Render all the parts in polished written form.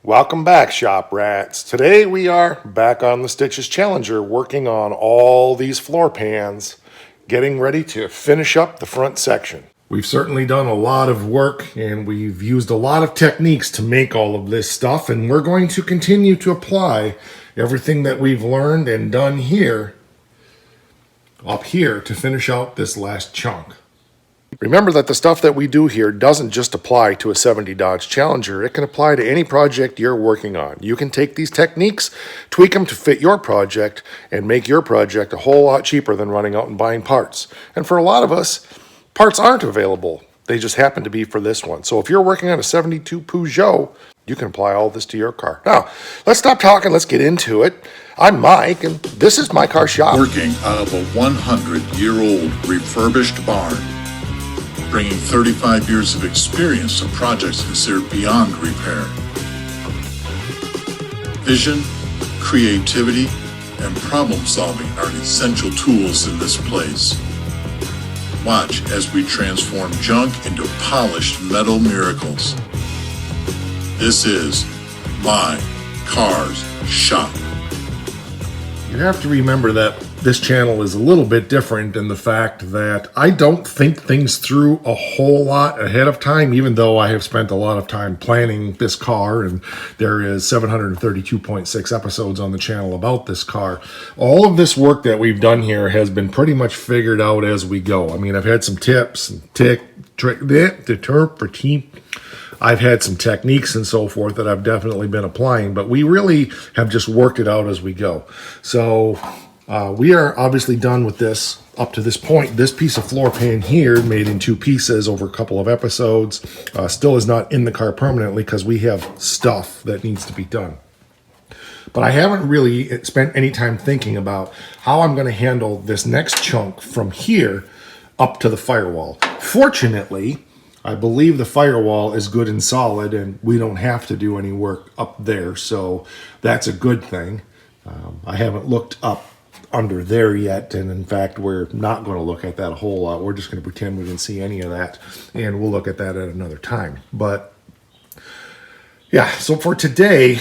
Welcome back, shop rats. Today we are back on the Stitches Challenger working on all these floor pans, getting ready to finish up the front section. We've certainly done a lot of work and we've used a lot of techniques to make all of this stuff, and we're going to continue to apply everything that we've learned and done here up here to finish out this last chunk. Remember that the stuff that we do here doesn't just apply to a 70 Dodge Challenger. It can apply to any project you're working on. You can take these techniques, tweak them to fit your project, and make your project a whole lot cheaper than running out and buying parts. And for a lot of us, parts aren't available. They just happen to be for this one. So if you're working on a 72 Peugeot, you can apply all this to your car. Now, let's stop talking. Let's get into it. I'm Mike, and this is My Car Shop. Working out of a 100-year-old refurbished barn, bringing 35 years of experience to projects considered beyond repair. Vision, creativity, and problem solving are essential tools in this place. Watch as we transform junk into polished metal miracles. This is My Car's Shop. You have to remember that this channel is a little bit different in the fact that I don't think things through a whole lot ahead of time, even though I have spent a lot of time planning this car, and there is 732.6 episodes on the channel about this car. All of this work that we've done here has been pretty much figured out as we go. I mean, I've had some tips and I've had some techniques and so forth that I've definitely been applying, but we really have just worked it out as we go. So we are obviously done with this up to this point. This piece of floor pan here, made in two pieces over a couple of episodes, still is not in the car permanently because we have stuff that needs to be done. But I haven't really spent any time thinking about how I'm going to handle this next chunk from here up to the firewall. Fortunately, I believe the firewall is good and solid, and we don't have to do any work up there, so that's a good thing. I haven't looked up under there yet, and in fact, we're not going to look at that a whole lot. We're just going to pretend we didn't see any of that, and we'll look at that at another time. But yeah, so for today,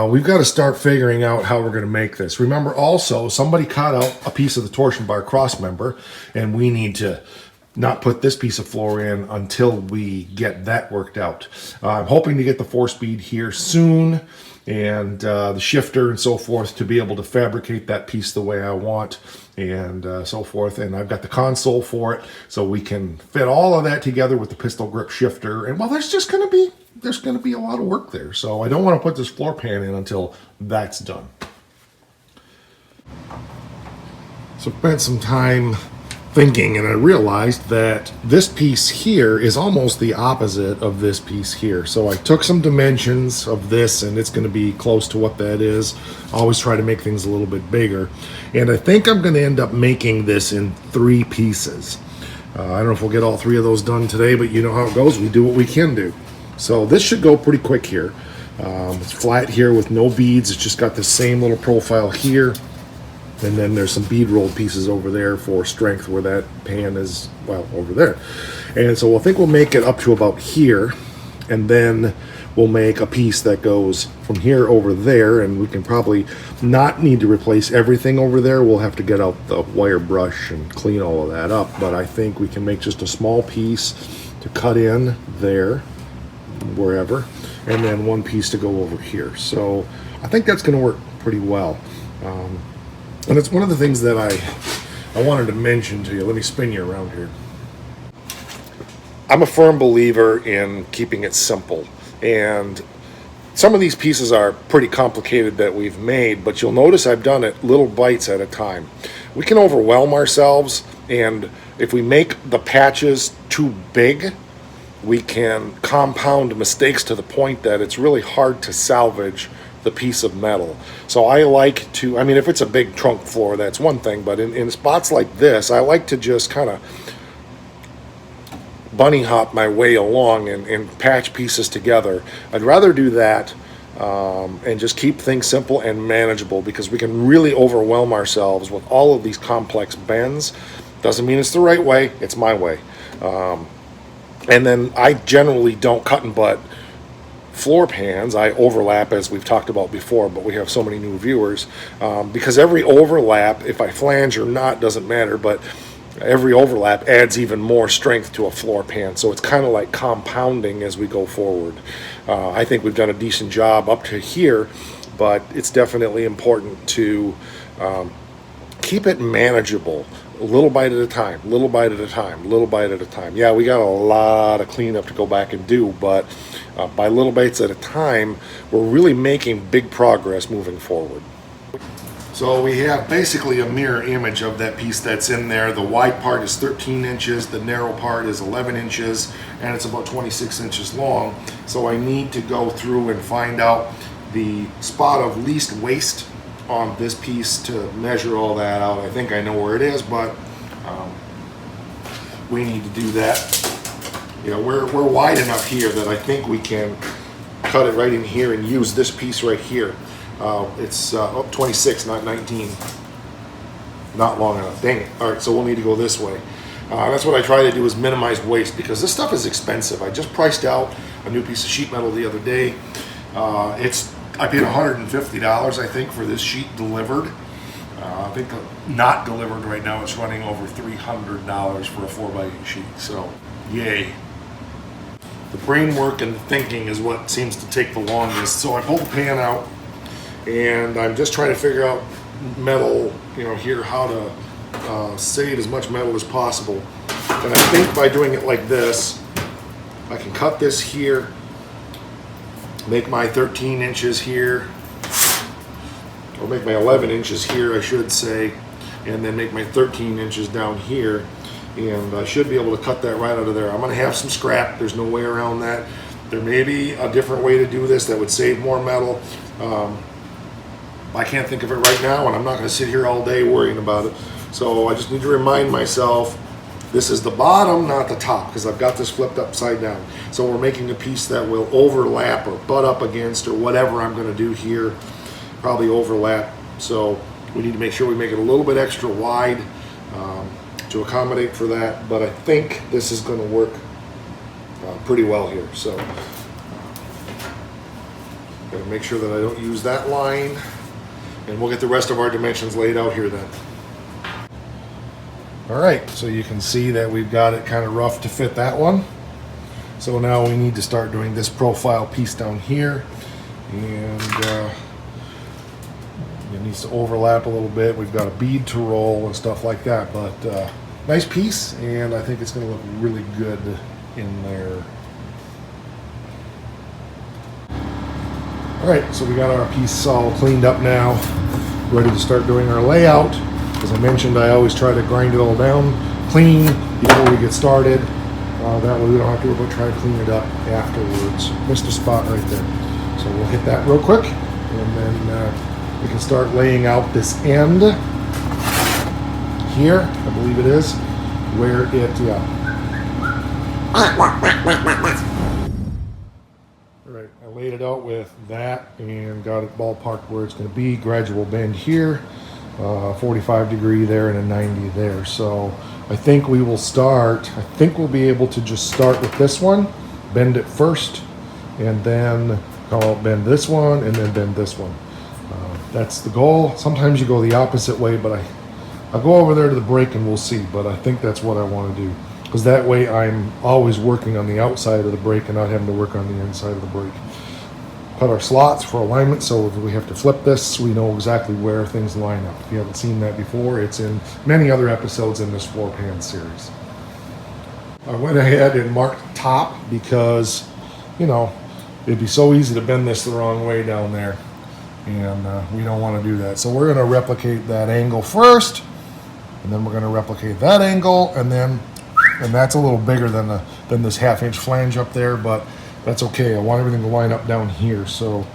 we've got to start figuring out how we're going to make this. Remember also, somebody cut out a piece of the torsion bar cross member, and we need to not put this piece of floor in until we get that worked out. I'm hoping to get the 4-speed here soon, and the shifter and so forth to be able to fabricate that piece the way I want, and so forth. And I've got the console for it, so we can fit all of that together with the pistol grip shifter. And well, there's going to be a lot of work there, so I don't want to put this floor pan in until that's done. So spent some time thinking, and I realized that this piece here is almost the opposite of this piece here. So I took some dimensions of this, and it's going to be close to what that is. I always try to make things a little bit bigger, and I think I'm going to end up making this in 3 pieces. I don't know if we'll get all 3 of those done today, but you know how it goes. We do what we can do. So this should go pretty quick here. It's flat here with no beads. It's just got the same little profile here. And then there's some bead rolled pieces over there for strength where that pan is, well, over there. And so I think we'll make it up to about here, and then we'll make a piece that goes from here over there, and we can probably not need to replace everything over there. We'll have to get out the wire brush and clean all of that up, but I think we can make just a small piece to cut in there, wherever, and then one piece to go over here. So I think that's going to work pretty well. And it's one of the things that I wanted to mention to you. Let me spin you around here. I'm a firm believer in keeping it simple. And some of these pieces are pretty complicated that we've made, but you'll notice I've done it little bites at a time. We can overwhelm ourselves, and if we make the patches too big, we can compound mistakes to the point that it's really hard to salvage the piece of metal. So I like to, I mean, if it's a big trunk floor, that's one thing, but in spots like this, I like to just kind of bunny hop my way along and patch pieces together. I'd rather do that and just keep things simple and manageable, because we can really overwhelm ourselves with all of these complex bends. Doesn't mean it's the right way, it's my way. And then I generally don't cut and butt floor pans, I overlap, as we've talked about before, but we have so many new viewers, because every overlap, if I flange or not, doesn't matter, but every overlap adds even more strength to a floor pan. So it's kind of like compounding as we go forward. I think we've done a decent job up to here, but it's definitely important to keep it manageable, a little bite at a time, little bite at a time, little bite at a time. Yeah, we got a lot of cleanup to go back and do, but by little bites at a time, we're really making big progress moving forward. So we have basically a mirror image of that piece that's in there. The wide part is 13 inches, the narrow part is 11 inches, and it's about 26 inches long. So I need to go through and find out the spot of least waste on this piece to measure all that out. I think I know where it is, but we need to do that. You know, we're wide enough here that I think we can cut it right in here and use this piece right here. It's 26, not 19. Not long enough. Dang it. All right, so we'll need to go this way. That's what I try to do, is minimize waste, because this stuff is expensive. I just priced out a new piece of sheet metal the other day. I paid $150, I think, for this sheet delivered. I think not delivered right now, it's running over $300 for a 4x8 sheet. So, yay. The brain work and the thinking is what seems to take the longest. So I pulled the pan out, and I'm just trying to figure out metal, you know, here, how to save as much metal as possible. And I think by doing it like this, I can cut this here, make my 13 inches here, or make my 11 inches here, I should say, and then make my 13 inches down here, and I should be able to cut that right out of there. I'm going to have some scrap, there's no way around that. There may be a different way to do this that would save more metal. I can't think of it right now, and I'm not going to sit here all day worrying about it. So I just need to remind myself, this is the bottom, not the top, because I've got this flipped upside down. So we're making a piece that will overlap or butt up against, or whatever I'm going to do here, probably overlap. So we need to make sure we make it a little bit extra wide to accommodate for that. But I think this is going to work pretty well here. So gotta make sure that I don't use that line, and we'll get the rest of our dimensions laid out here then. All right, so you can see that we've got it kind of rough to fit that one. So now we need to start doing this profile piece down here, and it needs to overlap a little bit. We've got a bead to roll and stuff like that, but nice piece, and I think it's going to look really good in there. All right, so we got our piece all cleaned up now, ready to start doing our layout. As I mentioned, I always try to grind it all down clean before we get started. That way we don't have to worry about trying to clean it up afterwards. Missed a spot right there. So we'll hit that real quick, and then we can start laying out this end here, I believe it is, where it, Alright, I laid it out with that and got it ballparked where it's going to be. Gradual bend here. 45 degree there and a 90 there. So I think we will start, I think we'll be able to just start with this one, bend it first, and then bend this one, and then bend this one. That's the goal. Sometimes you go the opposite way, but I'll go over there to the brake and we'll see, but I think that's what I want to do, because that way I'm always working on the outside of the brake and not having to work on the inside of the brake. Cut our slots for alignment, so if we have to flip this, we know exactly where things line up. If you haven't seen that before, it's in many other episodes in this floor pan series. I went ahead and marked top because, you know, it'd be so easy to bend this the wrong way down there, and we don't want to do that. So we're going to replicate that angle first, and then we're going to replicate that angle, and that's a little bigger than this 1/2 inch flange up there, but that's okay. I want everything to line up down here, so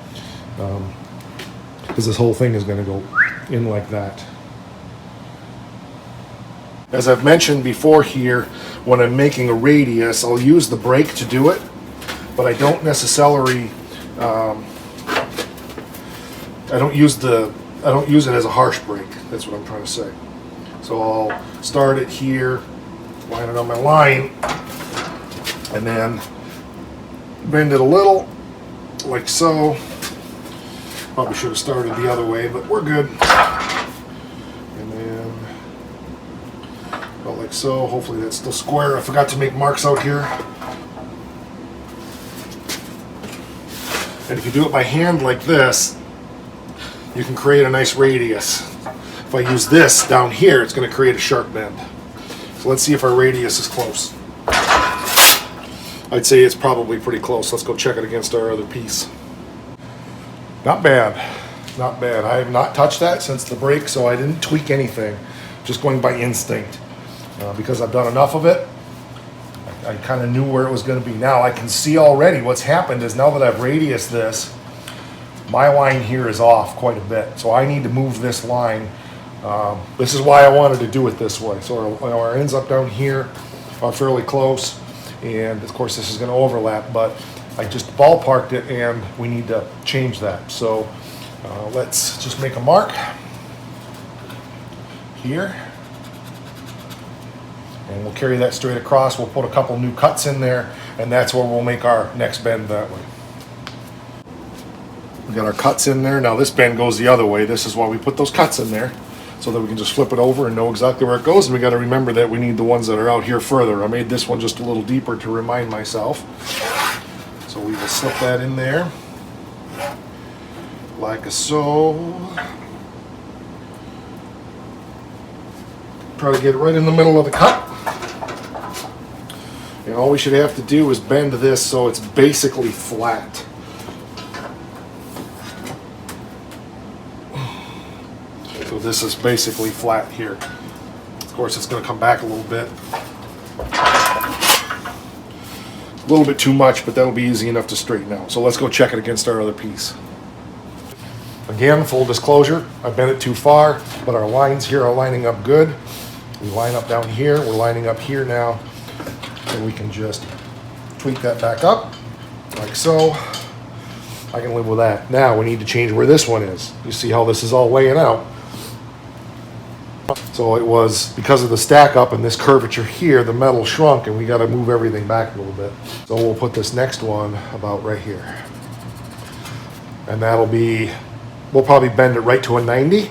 because this whole thing is going to go in like that. As I've mentioned before here, when I'm making a radius, I'll use the brake to do it, but I don't necessarily I don't use it as a harsh brake. That's what I'm trying to say. So I'll start it here, line it on my line, and then bend it a little, like so. Probably should have started the other way, but we're good. And then about like so. Hopefully that's still square. I forgot to make marks out here. And if you do it by hand like this, you can create a nice radius. If I use this down here, it's going to create a sharp bend. So let's see if our radius is close. I'd say it's probably pretty close. Let's go check it against our other piece. Not bad. Not bad. I have not touched that since the break, so I didn't tweak anything. Just going by instinct. Because I've done enough of it, I kind of knew where it was going to be. Now I can see already what's happened is now that I've radiused this, my line here is off quite a bit. So I need to move this line. This is why I wanted to do it this way. So our ends up down here are fairly close. And of course this is going to overlap, but I just ballparked it and we need to change that. So let's just make a mark here. And we'll carry that straight across. We'll put a couple new cuts in there, and that's where we'll make our next bend that way. We got our cuts in there. Now this bend goes the other way. This is why we put those cuts in there, so that we can just flip it over and know exactly where it goes. And we got to remember that we need the ones that are out here further. I made this one just a little deeper to remind myself. So we will slip that in there, like so. Try to get it right in the middle of the cut. And all we should have to do is bend this so it's basically flat. So this is basically flat here. Of course, it's going to come back a little bit. A little bit too much, but that'll be easy enough to straighten out. So let's go check it against our other piece. Again, full disclosure, I bent it too far, but our lines here are lining up good. We line up down here, we're lining up here now, and we can just tweak that back up, like so. I can live with that. Now we need to change where this one is. You see how this is all laying out. So it was, because of the stack up and this curvature here, the metal shrunk and we got to move everything back a little bit. So we'll put this next one about right here. And that'll be, we'll probably bend it right to a 90.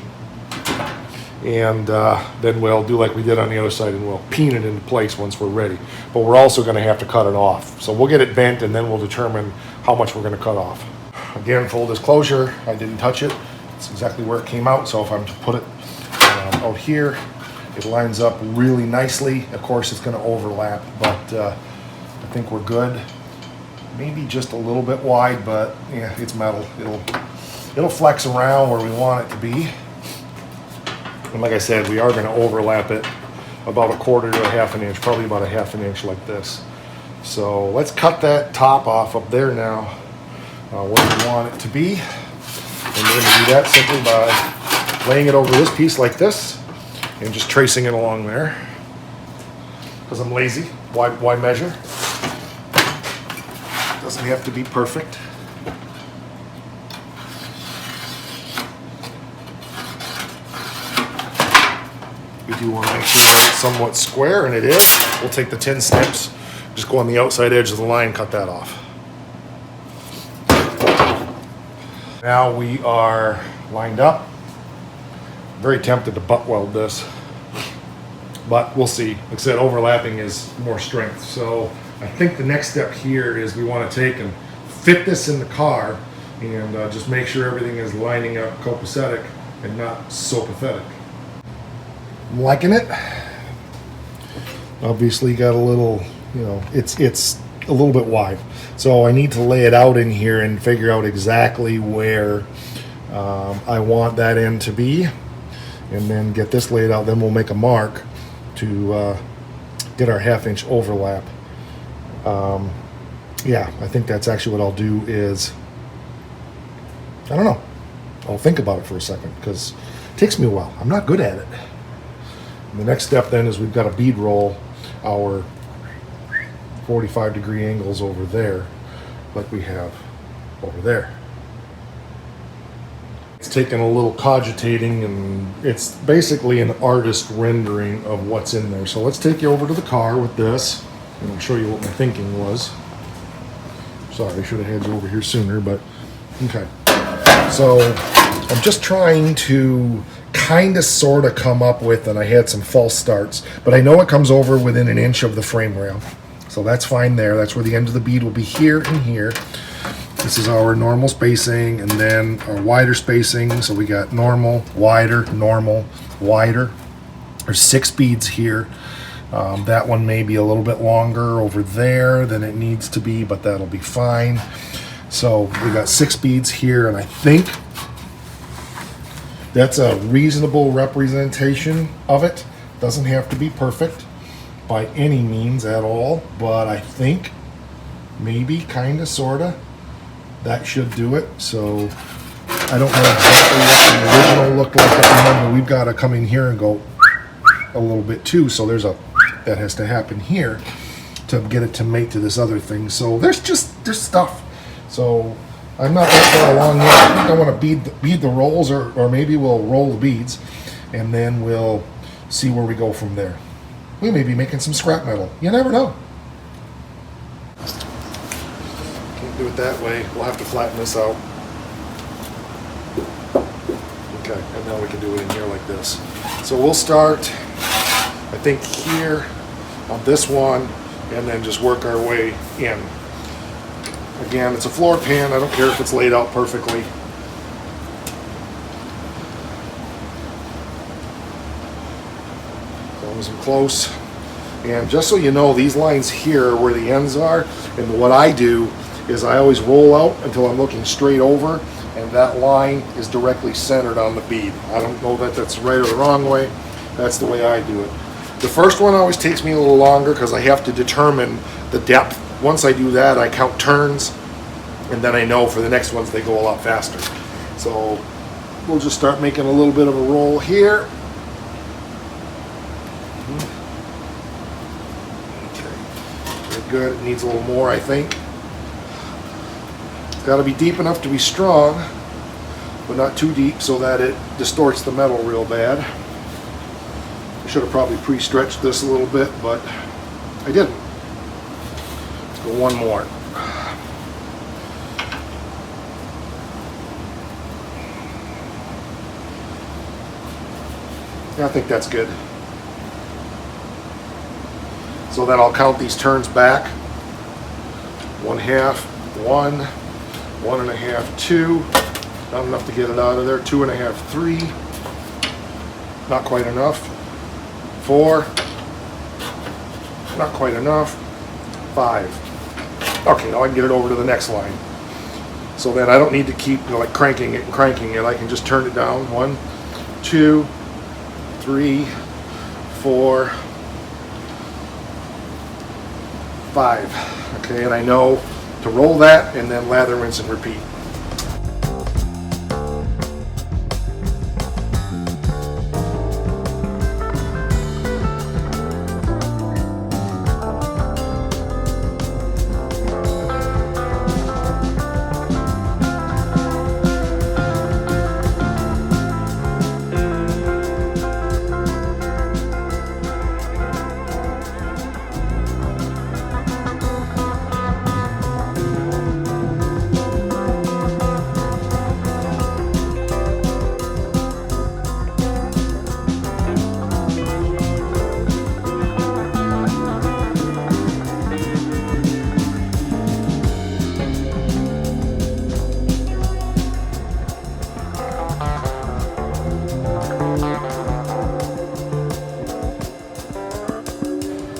And then we'll do like we did on the other side and we'll peen it into place once we're ready. But we're also going to have to cut it off. So we'll get it bent and then we'll determine how much we're going to cut off. Again, full disclosure, I didn't touch it. It's exactly where it came out. So if I'm to put it out here, it lines up really nicely. Of course, it's going to overlap, but I think we're good. Maybe just a little bit wide, but yeah, it's metal. It'll flex around where we want it to be. And like I said, we are going to overlap it about 1/4 to 1/2 inch, probably about 1/2 inch like this. So let's cut that top off up there now, where we want it to be. And we're going to do that simply by laying it over this piece like this and just tracing it along there. Because I'm lazy. Why measure? Doesn't have to be perfect. We do want to make sure that it's somewhat square, and it is. We'll take the 10 snips, just go on the outside edge of the line, cut that off. Now we are lined up. I'm very tempted to butt weld this, but we'll see. Like I said, overlapping is more strength. So I think the next step here is we want to take and fit this in the car and just make sure everything is lining up copacetic and not so pathetic. I'm liking it. Obviously got a little, it's a little bit wide. So I need to lay it out in here and figure out exactly where I want that end to be, and then get this laid out. Then we'll make a mark to get our 1/2 inch overlap. Yeah, I think that's actually what I'll do is, I don't know. I'll think about it for a second because it takes me a while. I'm not good at it. And the next step then is we've got to bead roll our 45-degree angles over there, like we have over there. It's taken a little cogitating, and it's basically an artist rendering of what's in there. So let's take you over to the car with this, and I'll show you what my thinking was. Sorry, I should have had you over here sooner, but okay. So I'm just trying to kind of sort of come up with, and I had some false starts, but I know it comes over within an inch of the frame rail. So that's fine there. That's where the end of the bead will be, here and here. This is our normal spacing, and then our wider spacing. So we got normal, wider, normal, wider. There's 6 beads here. That one may be a little bit longer over there than it needs to be, but that'll be fine. So we got 6 beads here, and I think that's a reasonable representation of it. Doesn't have to be perfect by any means at all, but I think maybe, kind of, sort of, that should do it. So I don't know exactly what the original looked like. Remember, we've got to come in here and go a little bit too, so there's a that has to happen here to get it to mate to this other thing. So there's stuff. So I'm not that far along yet. I think I want to bead the rolls, or maybe we'll roll the beads, and then we'll see where we go from there. We may be making some scrap metal. You never know. Can't do it that way. We'll have to flatten this out. Okay, and now we can do it in here like this. So we'll start, I think, here on this one, and then just work our way in. Again, it's a floor pan. I don't care if it's laid out perfectly. As long as I'm close. And just so you know, these lines here are where the ends are, and what I do is I always roll out until I'm looking straight over, and that line is directly centered on the bead. I don't know that that's right or the wrong way. That's the way I do it. The first one always takes me a little longer because I have to determine the depth. Once I do that, I count turns, and then I know for the next ones they go a lot faster. So we'll just start making a little bit of a roll here. Okay, very good. It needs a little more, I think. It's got to be deep enough to be strong, but not too deep so that it distorts the metal real bad. I should have probably pre-stretched this a little bit, but I didn't. Let's go one more. Yeah, I think that's good. So then I'll count these turns back. 1/2, 1, 1.5, 2. Not enough to get it out of there. 2.5, 3. Not quite enough. 4. Not quite enough. 5. Okay, now I can get it over to the next line. So then I don't need to keep like cranking it and cranking it. I can just turn it down. 1, 2, 3, 4, 5. Okay, and I know to roll that and then lather, rinse, and repeat.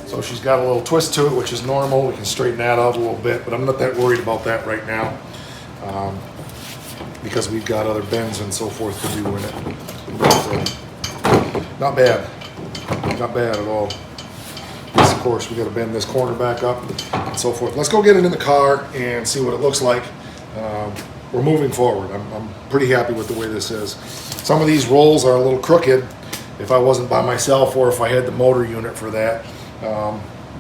So she's got a little twist to it, which is normal. We can straighten that out a little bit, but I'm not that worried about that right now because we've got other bends and so forth to do in it. So, not bad. Not bad at all. Yes, of course, we got to bend this corner back up and so forth. Let's go get it in the car and see what it looks like. We're moving forward. I'm pretty happy with the way this is. Some of these rolls are a little crooked. If I wasn't by myself or if I had the motor unit for that,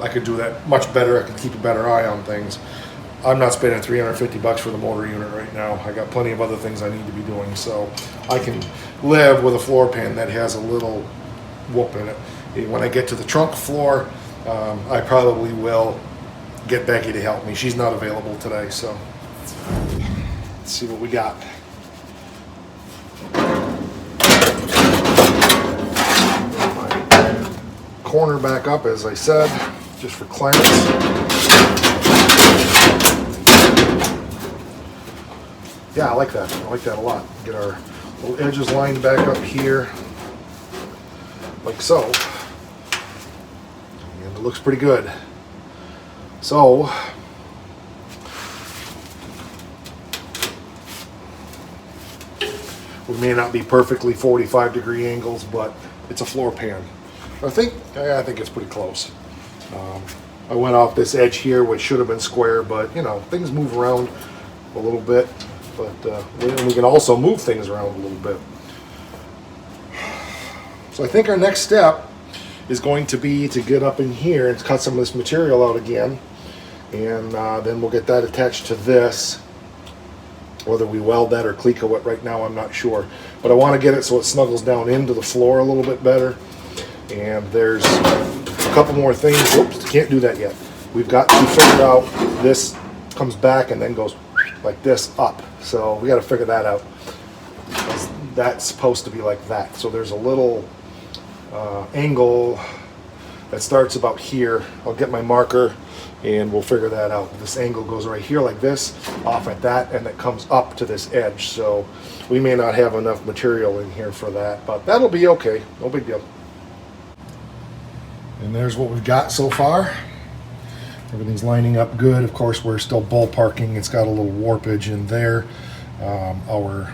I could do that much better. I could keep a better eye on things. I'm not spending $350 for the motor unit right now. I got plenty of other things I need to be doing, so I can live with a floor pan that has a little whoop in it. When I get to the trunk floor, I probably will get Becky to help me. She's not available today, so let's see what we got. My corner back up, as I said, just for clearance. Yeah, I like that. I like that a lot. Get our little edges lined back up here, like so. And it looks pretty good. So, we may not be perfectly 45-degree angles, but it's a floor pan. I think it's pretty close. I went off this edge here, which should have been square, but you know, things move around a little bit. But we can also move things around a little bit. So I think our next step is going to be to get up in here and cut some of this material out again, and then we'll get that attached to this. Whether we weld that or cleco it right now, I'm not sure, but I want to get it so it snuggles down into the floor a little bit better. And there's a couple more things. Oops, can't do that yet. We've got to figure out, this comes back and then goes like this up, so we got to figure that out. That's supposed to be like that. So there's a little angle that starts about here. I'll get my marker and we'll figure that out. This angle goes right here like this, off at that, and it comes up to this edge. So we may not have enough material in here for that, but that'll be okay. No big deal. And there's what we've got so far. Everything's lining up good. Of course, we're still ballparking. It's got a little warpage in there. Our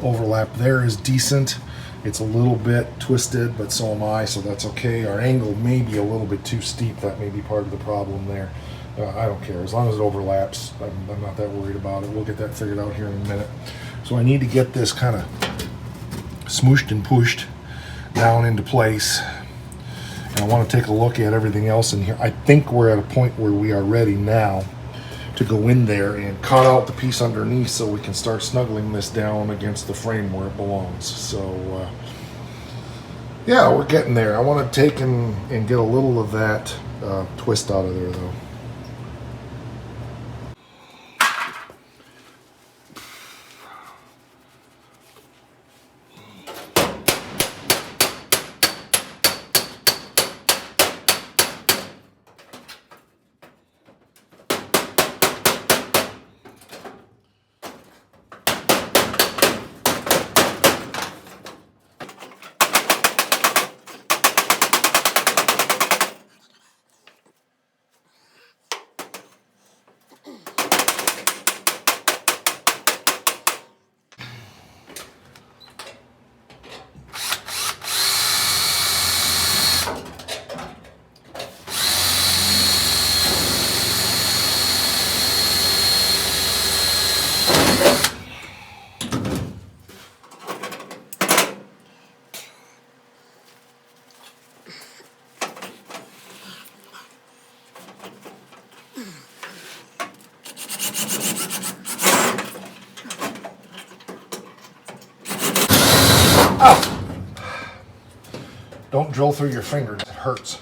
overlap there is decent. It's a little bit twisted, but so am I, so that's okay. Our angle may be a little bit too steep. That may be part of the problem there. I don't care. As long as it overlaps, I'm not that worried about it. We'll get that figured out here in a minute. So I need to get this kind of smooshed and pushed down into place. And I want to take a look at everything else in here. I think we're at a point where we are ready now to go in there and cut out the piece underneath so we can start snuggling this down against the frame where it belongs. So yeah, we're getting there. I want to take and get a little of that twist out of there though. Don't drill through your fingers, it hurts.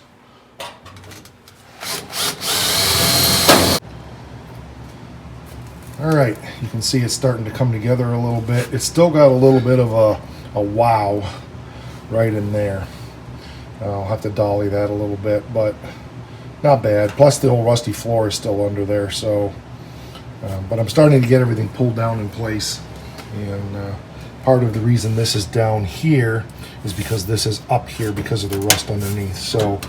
All right, you can see it's starting to come together a little bit. It's still got a little bit of a wow right in there. I'll have to dolly that a little bit, but not bad. Plus the whole rusty floor is still under there, so but I'm starting to get everything pulled down in place. And part of the reason this is down here is because this is up here because of the rust underneath. So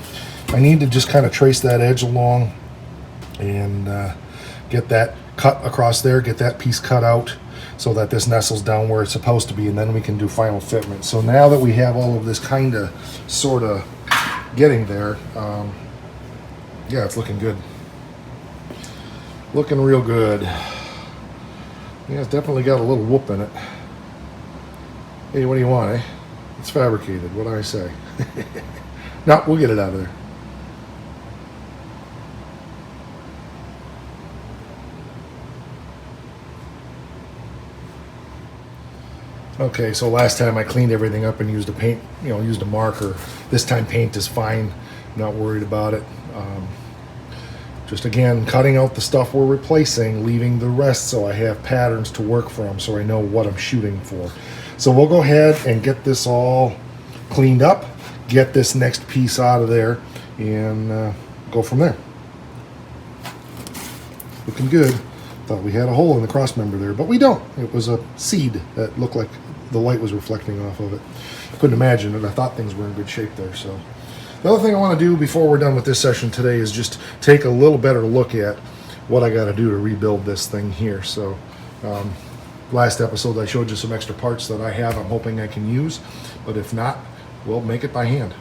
I need to just kind of trace that edge along and get that cut across there, get that piece cut out so that this nestles down where it's supposed to be, and then we can do final fitment. So now that we have all of this kind of sort of getting there, yeah, it's looking good. Looking real good. Yeah, it's definitely got a little whoop in it. Hey, what do you want, eh? It's fabricated. What do I say? No, we'll get it out of there. Okay, so last time I cleaned everything up and used a paint, used a marker. This time paint is fine. Not worried about it. Just again, cutting out the stuff we're replacing, leaving the rest so I have patterns to work from so I know what I'm shooting for. So we'll go ahead and get this all cleaned up, get this next piece out of there, and go from there. Looking good. Thought we had a hole in the cross member there, but we don't. It was a seed that looked like the light was reflecting off of it. Couldn't imagine it. I thought things were in good shape there. So the other thing I want to do before we're done with this session today is just take a little better look at what I got to do to rebuild this thing here. So last episode I showed you some extra parts that I have I'm hoping I can use, but if not, we'll make it by hand.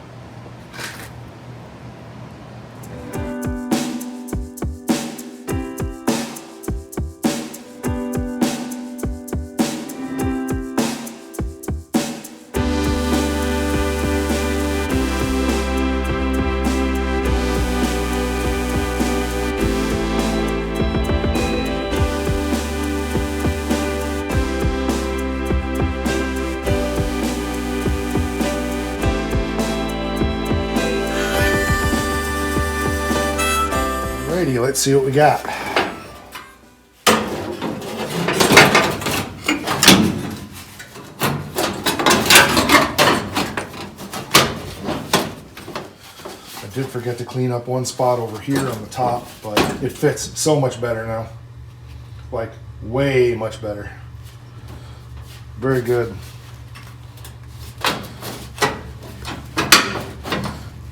Alrighty, let's see what we got. I did forget to clean up one spot over here on the top, but it fits so much better now. Like, way much better. Very good.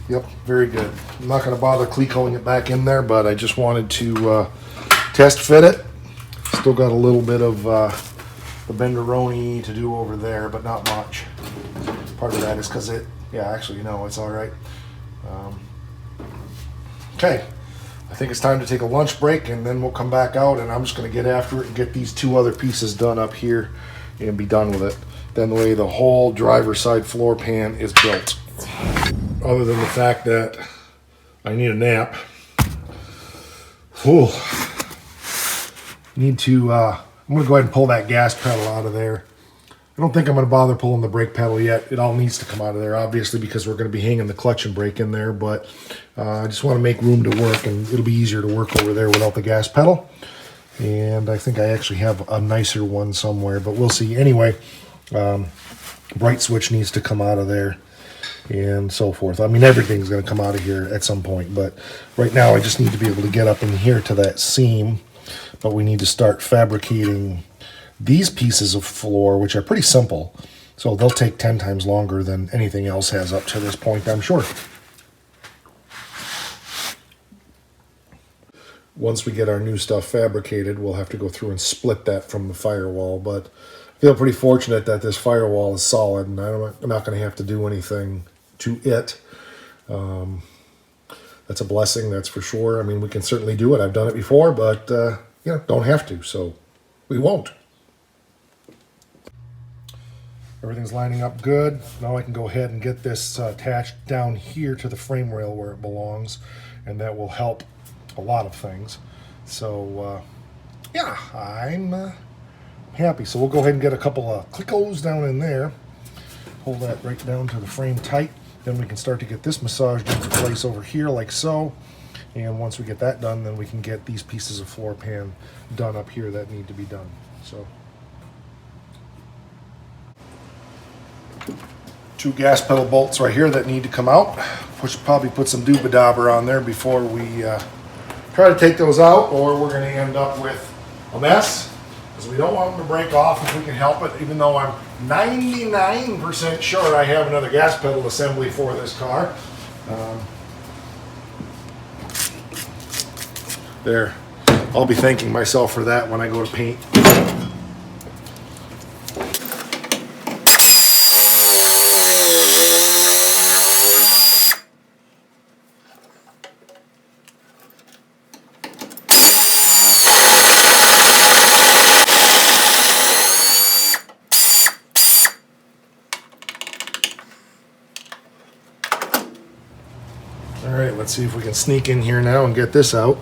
Yep, very good. I'm not going to bother clecoing it back in there, but I just wanted to test fit it. Still got a little bit of the benderoni to do over there, but not much. Part of that is because actually, no, it's all right. Okay, I think it's time to take a lunch break, and then we'll come back out, and I'm just going to get after it and get these two other pieces done up here and be done with it. Then the way the whole driver's side floor pan is built. Other than the fact that I need a nap. Whew. Need to, I'm going to go ahead and pull that gas pedal out of there. I don't think I'm going to bother pulling the brake pedal yet. It all needs to come out of there, obviously, because we're going to be hanging the clutch and brake in there. But I just want to make room to work, and it'll be easier to work over there without the gas pedal. And I think I actually have a nicer one somewhere, but we'll see. Anyway, bright switch needs to come out of there, and so forth. I mean, everything's going to come out of here at some point, but right now I just need to be able to get up in here to that seam. But we need to start fabricating these pieces of floor, which are pretty simple, so they'll take 10 times longer than anything else has up to this point, I'm sure. Once we get our new stuff fabricated, we'll have to go through and split that from the firewall, but I feel pretty fortunate that this firewall is solid, and I'm not going to have to do anything to it. That's a blessing, that's for sure. I mean, we can certainly do it. I've done it before, but don't have to, so we won't. Everything's lining up good. Now I can go ahead and get this attached down here to the frame rail where it belongs, and that will help a lot of things. So I'm happy. So we'll go ahead and get a couple of clicos down in there. Hold that right down to the frame tight. Then we can start to get this massaged into place over here like so. And once we get that done, then we can get these pieces of floor pan done up here that need to be done. So 2 gas pedal bolts right here that need to come out. Probably put some doobadobber on there before we try to take those out, or we're going to end up with a mess, because we don't want them to break off if we can help it, even though I'm 99% sure I have another gas pedal assembly for this car. There. I'll be thanking myself for that when I go to paint. All right, let's see if we can sneak in here now and get this out.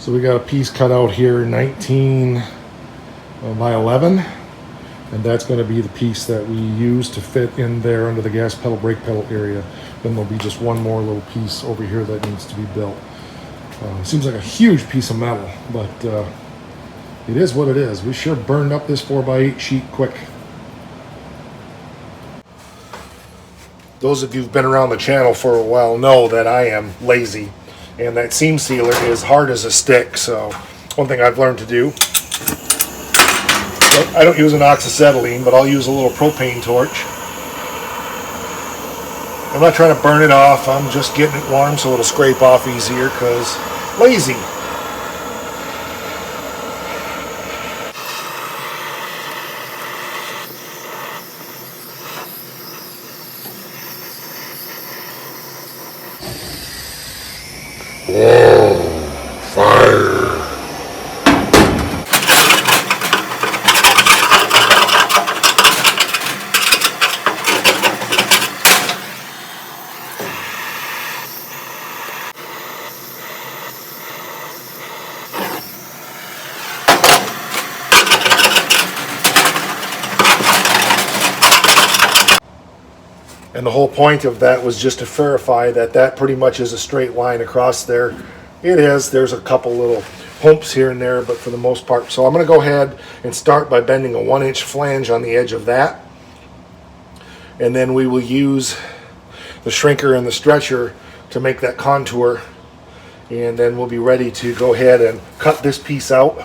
So we got a piece cut out here, 19 by 11, and that's going to be the piece that we use to fit in there under the gas pedal, brake pedal area. Then there'll be just one more little piece over here that needs to be built. Seems like a huge piece of metal, but it is what it is. We sure burned up this 4x8 sheet quick. Those of you who've been around the channel for a while know that I am lazy, and that seam sealer is hard as a stick. So one thing I've learned to do, I don't use an oxyacetylene, but I'll use a little propane torch. I'm not trying to burn it off, I'm just getting it warm so it'll scrape off easier, because lazy. Whoa, fire. And the whole point of that was just to verify that that pretty much is a straight line across there. It is. There's a couple little humps here and there, but for the most part. So I'm going to go ahead and start by bending a 1-inch flange on the edge of that. And then we will use the shrinker and the stretcher to make that contour. And then we'll be ready to go ahead and cut this piece out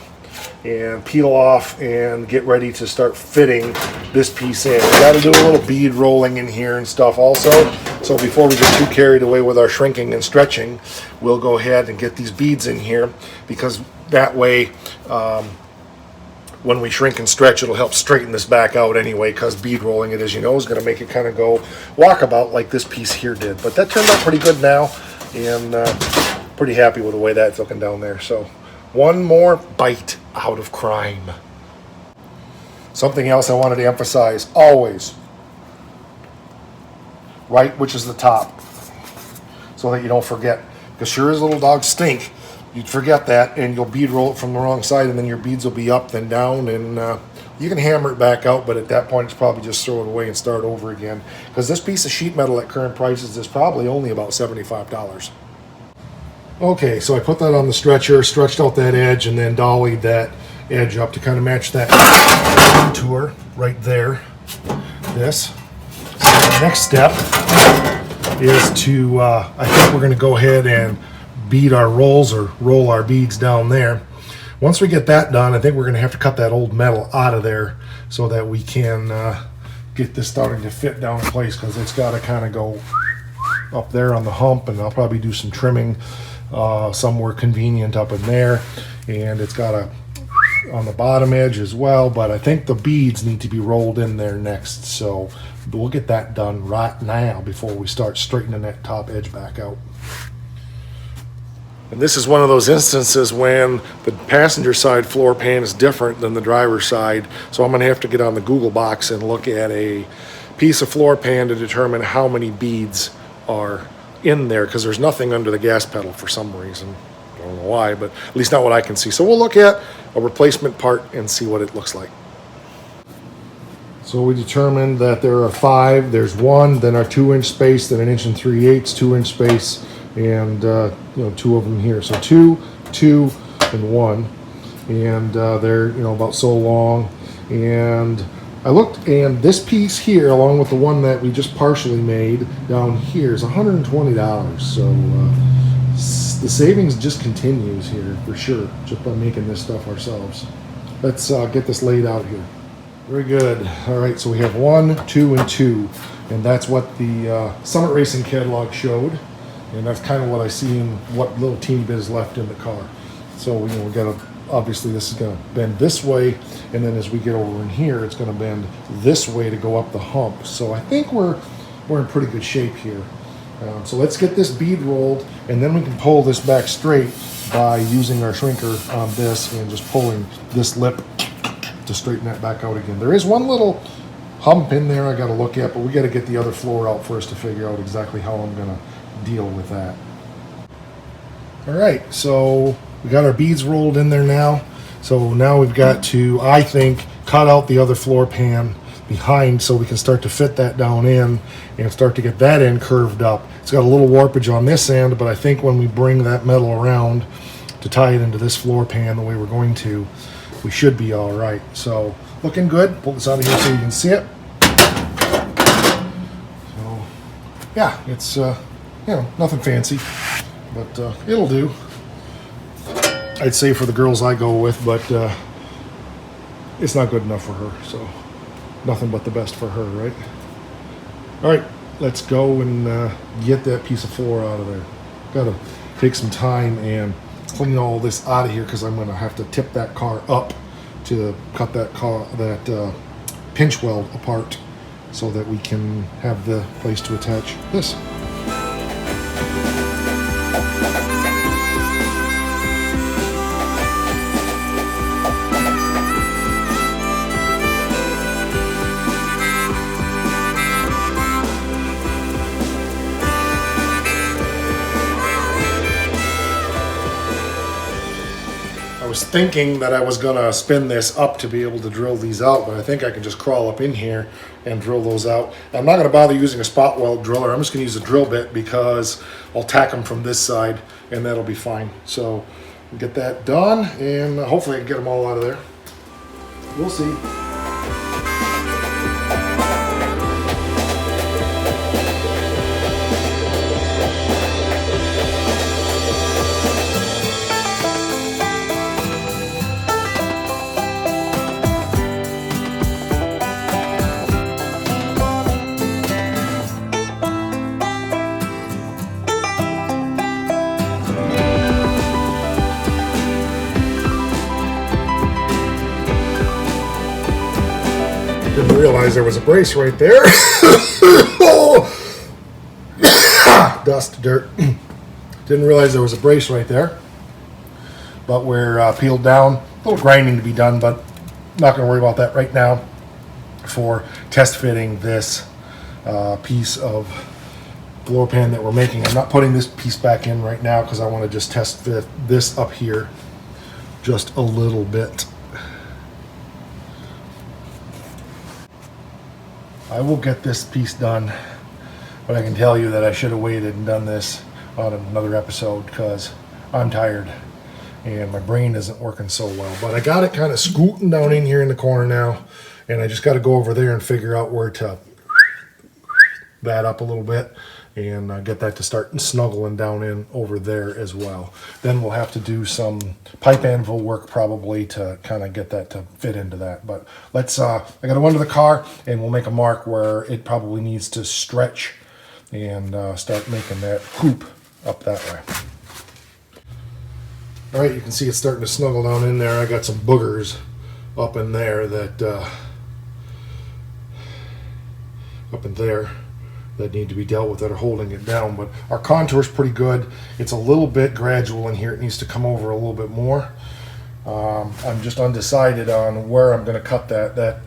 and peel off and get ready to start fitting this piece in. We got to do a little bead rolling in here and stuff also. So before we get too carried away with our shrinking and stretching, we'll go ahead and get these beads in here, because that way when we shrink and stretch, it'll help straighten this back out anyway, because bead rolling it, as you know, is going to make it kind of go walkabout like this piece here did. But that turned out pretty good now, and pretty happy with the way that's looking down there. So one more bite out of crime. Something else I wanted to emphasize, always right, which is the top, so that you don't forget, because sure as little dogs stink, you'd forget that and you'll bead roll it from the wrong side, and then your beads will be up then down, and you can hammer it back out, but at that point it's probably just throw it away and start over again, because this piece of sheet metal at current prices is probably only about $75. Okay, so I put that on the stretcher, stretched out that edge, and then dollied that edge up to kind of match that contour right there. This. So the next step is to, I think we're going to go ahead and bead our rolls, or roll our beads down there. Once we get that done, I think we're going to have to cut that old metal out of there so that we can get this starting to fit down in place, because it's got to kind of go up there on the hump, and I'll probably do some trimming somewhere convenient up in there, and it's got a on the bottom edge as well, but I think the beads need to be rolled in there next, so we'll get that done right now before we start straightening that top edge back out. And this is one of those instances when the passenger side floor pan is different than the driver's side, so I'm going to have to get on the Google box and look at a piece of floor pan to determine how many beads are in there, because there's nothing under the gas pedal for some reason. I don't know why, but at least not what I can see. So we'll look at a replacement part and see what it looks like. So we determined that there are 5. There's 1, then our 2-inch space, then 1 3/8", 2-inch space, and 2 of them here. So 2, 2, and 1, and they're about so long. And I looked, and this piece here, along with the one that we just partially made down here, is $120. So the savings just continues here for sure, just by making this stuff ourselves. Let's get this laid out here. Very good. All right, so we have 1, 2, and 2, and that's what the Summit Racing catalog showed, and that's kind of what I see in what little teeny bit is left in the car. So we got to, obviously this is going to bend this way, and then as we get over in here, it's going to bend this way to go up the hump. So I think we're in pretty good shape here. So let's get this bead rolled, and then we can pull this back straight by using our shrinker on this and just pulling this lip to straighten that back out again. There is one little hump in there I got to look at, but we got to get the other floor out first to figure out exactly how I'm going to deal with that. All right, so We got our beads rolled in there now. So now we've got to, I think, cut out the other floor pan behind so we can start to fit that down in and start to get that end curved up. It's got a little warpage on this end, but I think when we bring that metal around to tie it into this floor pan the way we're going to, we should be all right. So looking good. Pull this out of here so you can see it. So yeah, it's you know, nothing fancy, but it'll do. I'd say for the girls I go with, but it's not good enough for her. So nothing but the best for her, right? All right, let's go and get that piece of floor out of there. Gotta take some time and clean all this out of here because I'm gonna have to tip that car up to cut that pinch weld apart so that we can have the place to attach this. I was thinking that I was gonna spin this up to be able to drill these out, but I think I can just crawl up in here and drill those out. I'm not gonna bother using a spot weld driller. I'm just gonna use a drill bit because I'll tack them from this side and that'll be fine. So get that done and hopefully I can get them all out of there. We'll see. Didn't realize there was a brace right there. Dust, dirt. Didn't realize there was a brace right there. But we're peeled down. A little grinding to be done, but not going to worry about that right now for test fitting this piece of floor pan that we're making. I'm not putting this piece back in right now because I want to just test fit this up here just a little bit. I will get this piece done, but I can tell you that I should have waited and done this on another episode because I'm tired and my brain isn't working so well. But I got it kind of scooting down in here in the corner now, and I just got to go over there and figure out where to that up a little bit and get that to start snuggling down in over there as well. Then we'll have to do some pipe anvil work probably to kind of get that to fit into that. But let's, I got to go into the car and we'll make a mark where it probably needs to stretch and start making that hoop up that way. All right, you can see it's starting to snuggle down in there. I got some boogers up in there that, up in there, that need to be dealt with that are holding it down, but our contour is pretty good. It's a little bit gradual in here. It needs to come over a little bit more. I'm just undecided on where I'm going to cut that. That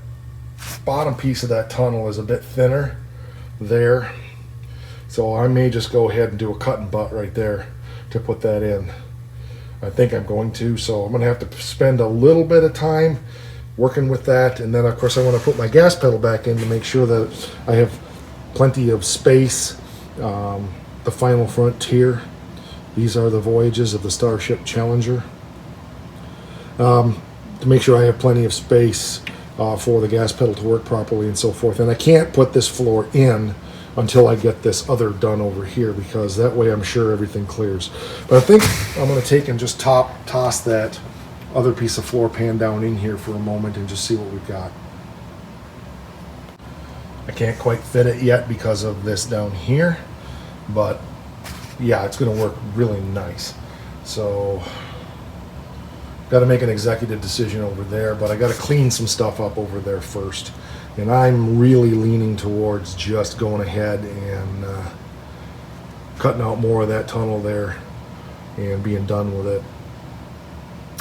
bottom piece of that tunnel is a bit thinner there, so I may just go ahead and do a cut and butt right there to put that in. I think I'm going to, so I'm going to have to spend a little bit of time working with that, and then of course I want to put my gas pedal back in to make sure that I have plenty of space. The Final Frontier. These are the voyages of the Starship Challenger. To make sure I have plenty of space for the gas pedal to work properly and so forth. And I can't put this floor in until I get this other done over here, because that way I'm sure everything clears. But I think I'm going to take and just toss that other piece of floor pan down in here for a moment and just see what we've got. I can't quite fit it yet because of this down here, but yeah, it's going to work really nice. So got to make an executive decision over there, but I got to clean some stuff up over there first. And I'm really leaning towards just going ahead and cutting out more of that tunnel there and being done with it.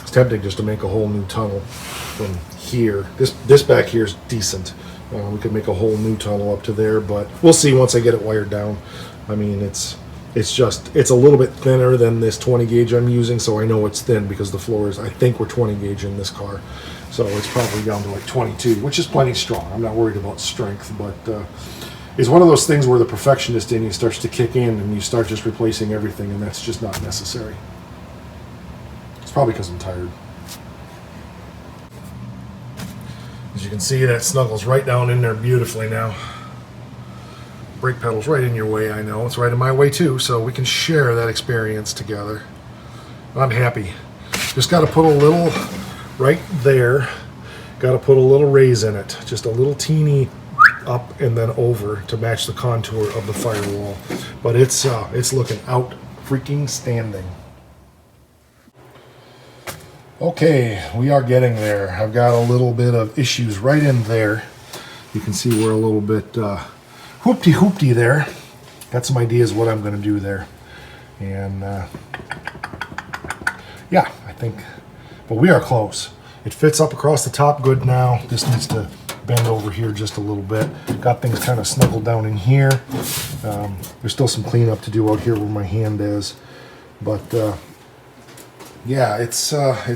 It's tempting just to make a whole new tunnel from here. This back here is decent. We could make a whole new tunnel up to there, but we'll see once I get it wired down. I mean, it's It's a little bit thinner than this 20 gauge I'm using, so I know it's thin because the floors, I think, were 20 gauge in this car. So it's probably down to like 22, which is plenty strong. I'm not worried about strength, but it's one of those things where the perfectionist in you starts to kick in and you start just replacing everything, and that's just not necessary. It's probably because I'm tired. As you can see, that snuggles right down in there beautifully now. Brake pedal's right in your way, I know. It's right in my way too, so we can share that experience together. I'm happy. Just got to put a little right there. Got to put a little raise in it. Just a little teeny up and then over to match the contour of the firewall. But it's looking out freaking standing. Okay, we are getting there. I've got a little bit of issues right in there. You can see we're a little bit hoopty there. Got some ideas what I'm going to do there. And yeah, I think, but we are close. It fits up across the top good now. This needs to bend over here just a little bit. Got things kind of snuggled down in here. There's still some cleanup to do out here where my hand is. But yeah, it's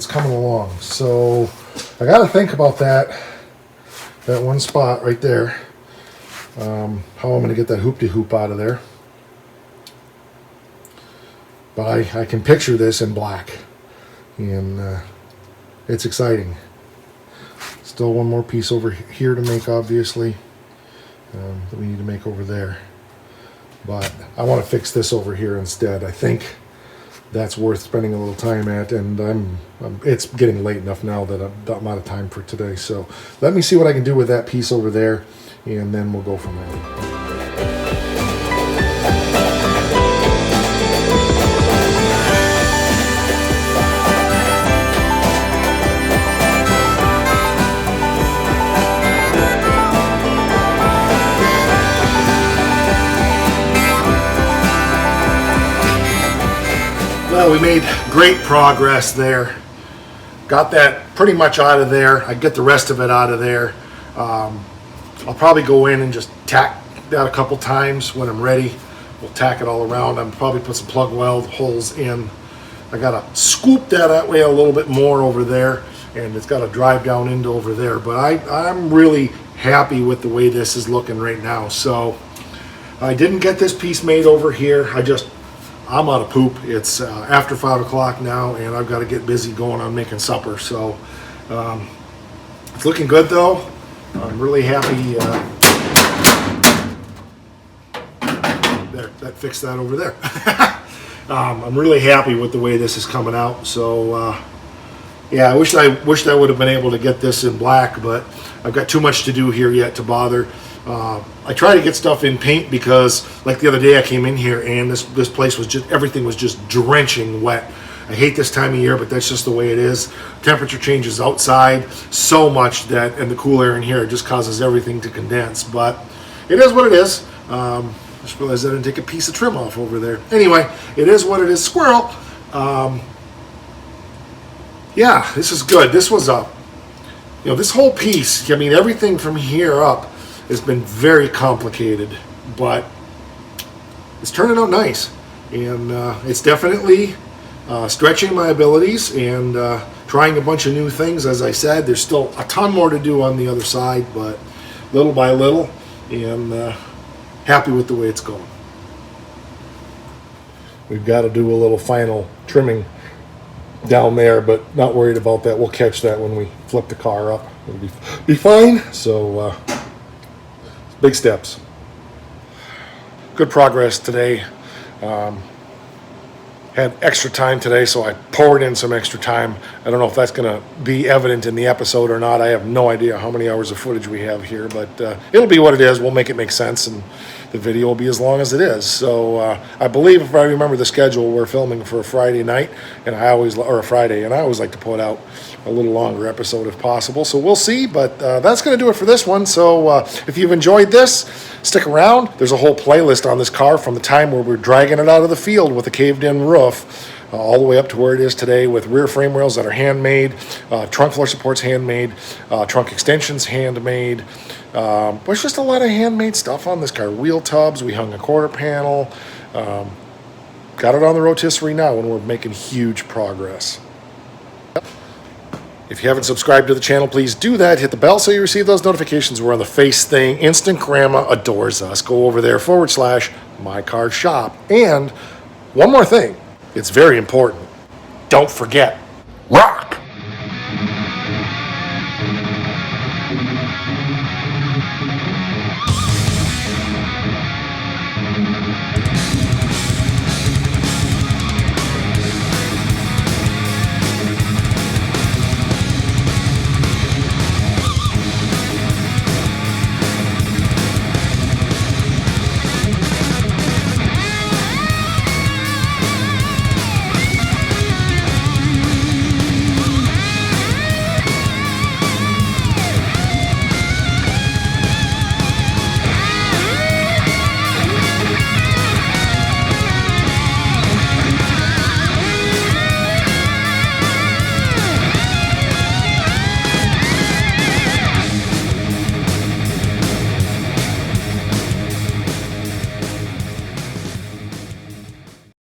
coming along. So I got to think about that one spot right there. How I'm going to get that hoop-de-hoop out of there. But I can picture this in black. And it's exciting. Still one more piece over here to make, obviously, that we need to make over there. But I want to fix this over here instead. I think that's worth spending a little time at, and it's getting late enough now that I'm out of time for today. So let me see what I can do with that piece over there, and then we'll go from there. Well, we made great progress there. Got that pretty much out of there. I get the rest of it out of there. I'll probably go in and just tack that a couple times when I'm ready. We'll tack it all around. I'll probably put some plug weld holes in. I gotta scoop that way a little bit more over there, and it's got to drive down into over there. But I'm really happy with the way this is looking right now. So I didn't get this piece made over here. I'm out of poop. It's after 5 o'clock now, and I've got to get busy going on making supper. So it's looking good, though. I'm really happy. There, that fixed that over there. I'm really happy with the way this is coming out. So yeah, I wished I would have been able to get this in black, but I've got too much to do here yet to bother. I try to get stuff in paint because, like the other day, I came in here and this place was everything was just drenching wet. I hate this time of year, but that's just the way it is. Temperature changes outside so much and the cool air in here just causes everything to condense. But it is what it is. Just realized I didn't take a piece of trim off over there. Anyway, it is what it is. Squirrel. Yeah, this is good. This was this whole piece. I mean, everything from here up has been very complicated, but it's turning out nice, and it's definitely stretching my abilities and trying a bunch of new things. As I said, there's still a ton more to do on the other side, but little by little, and happy with the way it's going. We've got to do a little final trimming down there, but not worried about that. We'll catch that when we flip the car up. It'll be fine. So big steps. Good progress today. Had extra time today, so I poured in some extra time. I don't know if that's going to be evident in the episode or not. I have no idea how many hours of footage we have here, but it'll be what it is. We'll make it make sense, and the video will be as long as it is. So I believe, if I remember the schedule, we're filming for a Friday night, or a Friday, and I always like to put out a little longer episode if possible. So we'll see, but that's going to do it for this one. So if you've enjoyed this, stick around. There's a whole playlist on this car from the time where we're dragging it out of the field with a caved-in roof all the way up to where it is today, with rear frame rails that are handmade, trunk floor supports handmade, trunk extensions handmade. There's just a lot of handmade stuff on this car. Wheel tubs, we hung a quarter panel. got it on the rotisserie now, and we're making huge progress. If you haven't subscribed to the channel, please do that. Hit the bell so you receive those notifications. We're on the Face thing. Instant Grandma adores us. Go over there /mycarshop. And one more thing. It's very important. Don't forget, rock!